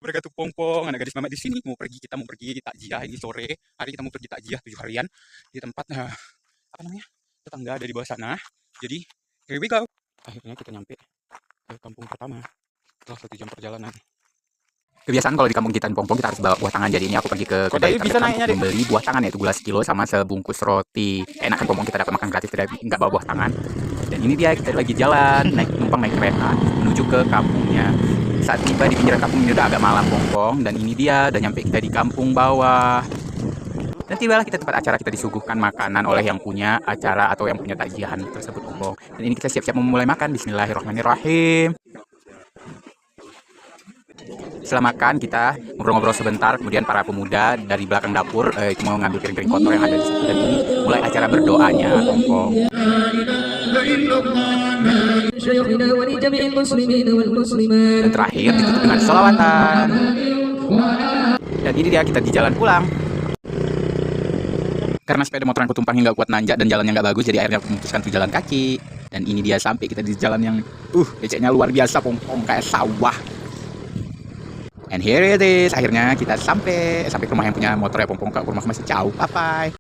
Mereka tuh Pongpong, anak gadis mama di sini kita mau pergi takjiah ini sore. Hari kita mau pergi takjiah 7 harian di tempat apa namanya? Tetangga dari bawah sana. Jadi, here we go. Akhirnya kita nyampe ke kampung pertama setelah 1 jam perjalanan. Kebiasaan kalau di kampung kita di Pongpong kita harus bawa buah tangan. Jadi ini aku pergi ke kedai terdekat untuk membeli buah tangan, yaitu gula sekilo sama sebungkus roti. Enak kan Pongpong, kita dapat makan gratis, tidak nggak bawa buah tangan. Dan ini dia kita lagi jalan naik kereta menuju ke kampungnya. Saat tiba di pinggiran kampung ini udah agak malam Pongpong, dan ini dia udah nyampe kita di kampung bawah. Dan tibalah kita tempat acara, kita disuguhkan makanan oleh yang punya acara atau yang punya tajihan tersebut Pongpong. Dan ini kita siap-siap memulai makan. Bismillahirrahmanirrahim. Setelah makan kita ngobrol-ngobrol sebentar, kemudian para pemuda dari belakang dapur itu mau ngambil piring-piring kotor yang ada di situ, dan ini mulai acara berdoanya Pongpong. Dan terakhir ditutup dengan sholawatan. Dan ini dia kita di jalan pulang. Karena sepeda motor aku tumpang hingga kuat nanjak dan jalannya nggak bagus, jadi akhirnya aku memutuskan untuk jalan kaki. Dan ini dia sampai kita di jalan yang beceknya luar biasa Pongpong, kayak sawah. And here it is, akhirnya kita sampai ke rumah yang punya motor ya Pongpong. Ke rumah masih jauh, bye-bye.